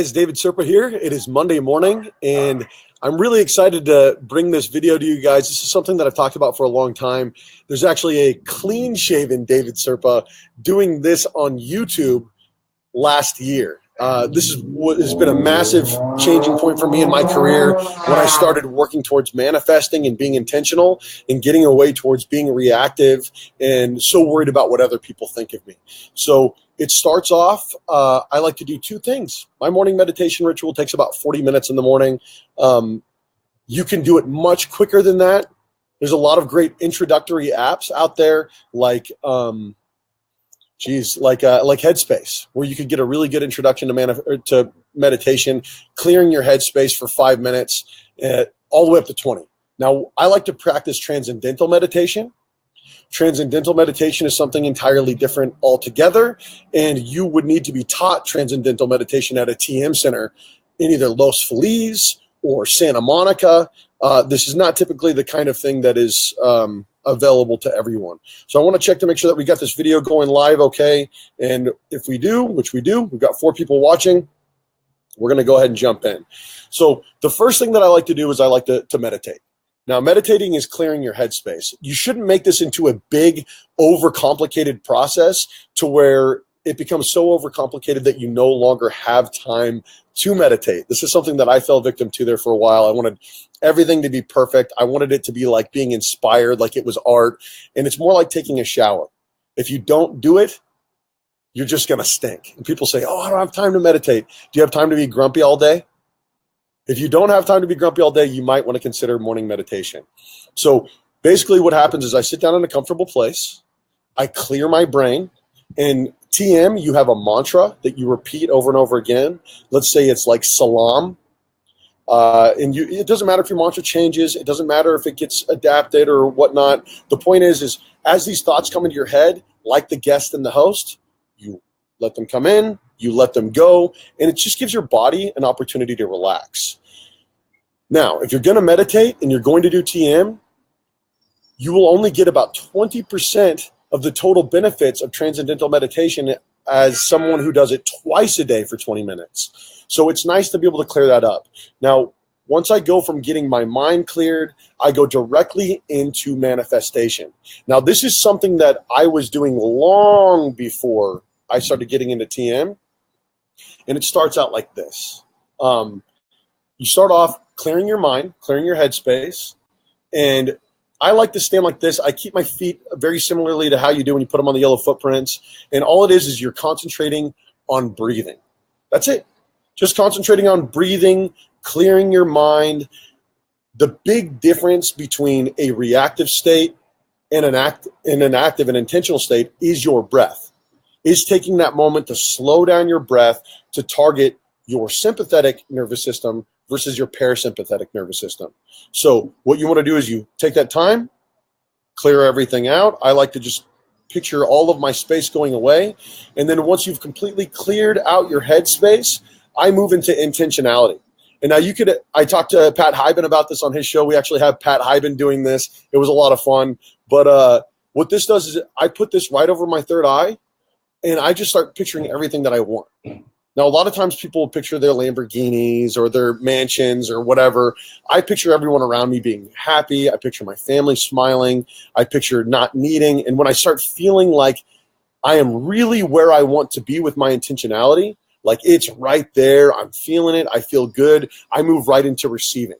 Guys, David Serpa here. It is Monday morning, and I'm really excited to bring this video to you guys. This is something that I've talked about for a long time. There's actually a clean-shaven David Serpa doing this on YouTube last year. This is what has been a massive changing point for me in my career when I started working towards manifesting and being intentional and getting away towards being reactive and so worried about what other people think of me. So it starts off, I like to do two things. My morning meditation ritual takes about 40 minutes in the morning. You can do it much quicker than that. There's a lot of great introductory apps out there like Headspace, where you could get a really good introduction to meditation, clearing your headspace for 5 minutes, all the way up to 20. Now, I like to practice transcendental meditation. Transcendental meditation is something entirely different altogether, and you would need to be taught transcendental meditation at a TM center in either Los Feliz or Santa Monica. This is not typically the kind of thing that is available to everyone. So I want to check to make sure that we got this video going live okay. And if we do, which we do, we've got 4 people watching, we're going to go ahead and jump in. So the first thing that I like to do is I like to meditate. Now, meditating is clearing your headspace. You shouldn't make this into a big, overcomplicated process to where it becomes so overcomplicated that you no longer have time to meditate. This is something that I fell victim to there for a while. I wanted everything to be perfect. I wanted it to be like being inspired, like it was art. And it's more like taking a shower. If you don't do it, you're just going to stink. And people say, oh, I don't have time to meditate. Do you have time to be grumpy all day? If you don't have time to be grumpy all day, you might want to consider morning meditation. So basically what happens is I sit down in a comfortable place. I clear my brain. And TM, you have a mantra that you repeat over and over again. Let's say it's like salam. It doesn't matter if your mantra changes. It doesn't matter if it gets adapted or whatnot. The point is as these thoughts come into your head, like the guest and the host, you let them come in, you let them go, and it just gives your body an opportunity to relax. Now, if you're going to meditate and you're going to do TM, you will only get about 20% of the total benefits of transcendental meditation as someone who does it twice a day for 20 minutes. So it's nice to be able to clear that up. Now, once I go from getting my mind cleared, I go directly into manifestation. Now, this is something that I was doing long before I started getting into TM, and it starts out like this. You start off clearing your mind, clearing your headspace, and I like to stand like this. I keep my feet very similarly to how you do when you put them on the yellow footprints. And all it is you're concentrating on breathing. That's it. Just concentrating on breathing, clearing your mind. The big difference between a reactive state and an active and intentional state is your breath. Is taking that moment to slow down your breath to target your sympathetic nervous system versus your parasympathetic nervous system. So what you want to do is you take that time, clear everything out. I like to just picture all of my space going away. And then once you've completely cleared out your headspace, I move into intentionality. And now I talked to Pat Hyben about this on his show. We actually have Pat Hyben doing this. It was a lot of fun. But what this does is I put this right over my third eye, and I just start picturing everything that I want. Now, a lot of times people will picture their Lamborghinis or their mansions or whatever. I picture everyone around me being happy. I picture my family smiling. I picture not needing. And when I start feeling like I am really where I want to be with my intentionality, like it's right there, I'm feeling it, I feel good, I move right into receiving.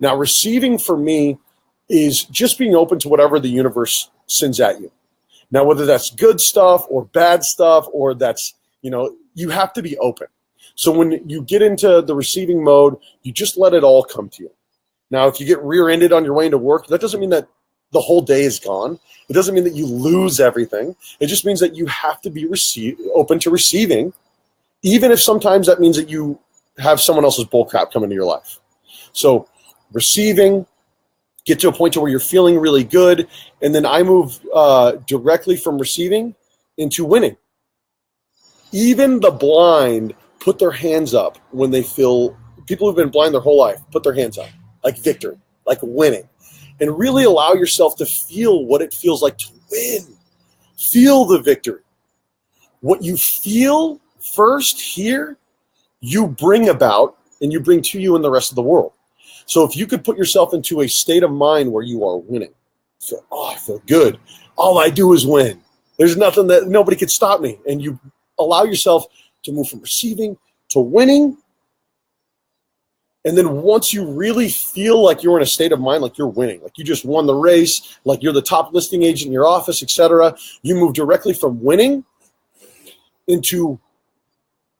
Now, receiving for me is just being open to whatever the universe sends at you. Now, whether that's good stuff or bad stuff or that's, you have to be open. So when you get into the receiving mode, you just let it all come to you. Now, if you get rear-ended on your way into work, that doesn't mean that the whole day is gone. It doesn't mean that you lose everything. It just means that you have to be open to receiving, even if sometimes that means that you have someone else's bullcrap come into your life. So receiving, get to a point to where you're feeling really good, and then I move directly from receiving into winning. Even the blind put their hands up when they feel, people who've been blind their whole life, put their hands up, like victory, like winning. And really allow yourself to feel what it feels like to win. Feel the victory. What you feel first here, you bring about and you bring to you and the rest of the world. So if you could put yourself into a state of mind where you are winning, I feel good. All I do is win. There's nothing that nobody could stop me. And you allow yourself to move from receiving to winning. And then once you really feel like you're in a state of mind, like you're winning, like you just won the race, like you're the top listing agent in your office, etc., you move directly from winning into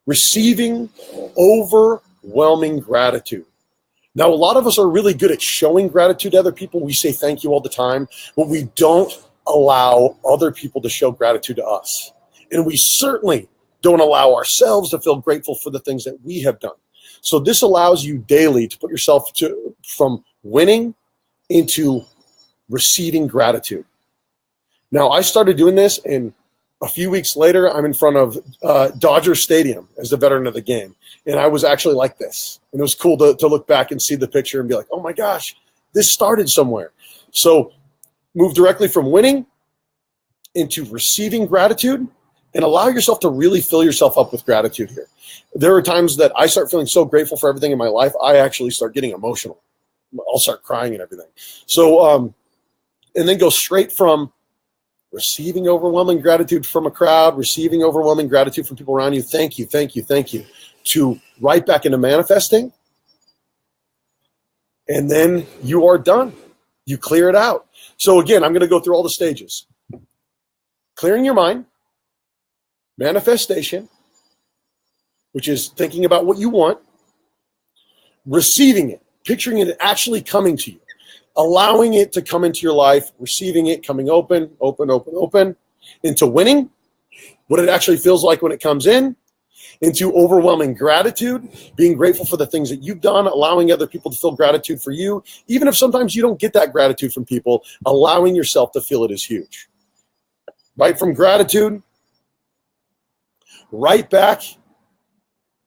receiving overwhelming gratitude. Now, a lot of us are really good at showing gratitude to other people. We say thank you all the time, but we don't allow other people to show gratitude to us. And we certainly don't allow ourselves to feel grateful for the things that we have done. So this allows you daily to put yourself from winning into receiving gratitude. Now, I started doing this, and a few weeks later, I'm in front of Dodger Stadium as the veteran of the game. And I was actually like this. And it was cool to look back and see the picture and be like, oh my gosh, this started somewhere. So move directly from winning into receiving gratitude and allow yourself to really fill yourself up with gratitude here. There are times that I start feeling so grateful for everything in my life, I actually start getting emotional. I'll start crying and everything. So, and then go straight from receiving overwhelming gratitude from a crowd, receiving overwhelming gratitude from people around you. Thank you, thank you, thank you. To right back into manifesting. And then you are done. You clear it out. So again, I'm going to go through all the stages. Clearing your mind, manifestation, which is thinking about what you want, receiving it, picturing it actually coming to you, allowing it to come into your life, receiving it, coming open, into winning, what it actually feels like when it comes in, into overwhelming gratitude, being grateful for the things that you've done, allowing other people to feel gratitude for you. Even if sometimes you don't get that gratitude from people, allowing yourself to feel it is huge. Right from gratitude, right back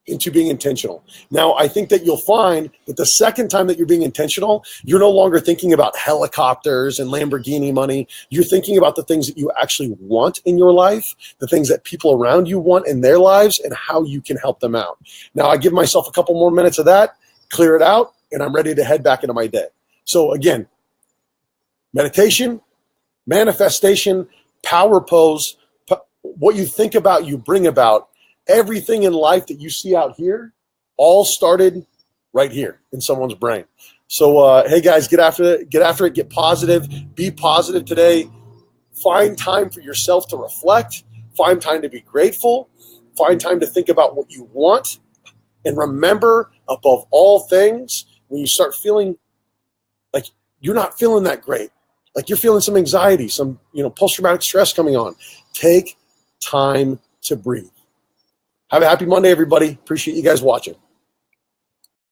into being intentional. Now, I think that you'll find that the second time that you're being intentional, you're no longer thinking about helicopters and Lamborghini money. You're thinking about the things that you actually want in your life, the things that people around you want in their lives, and how you can help them out. Now, I give myself a couple more minutes of that, clear it out, and I'm ready to head back into my day. So again, meditation, manifestation, power pose, what you think about, you bring about. Everything in life that you see out here all started right here in someone's brain. So, hey guys, get after it, get positive, be positive today. Find time for yourself to reflect, find time to be grateful, find time to think about what you want. And remember, above all things, when you start feeling like you're not feeling that great, like you're feeling some anxiety, some, post-traumatic stress coming on, take time to breathe. Have a happy Monday, everybody. Appreciate you guys watching.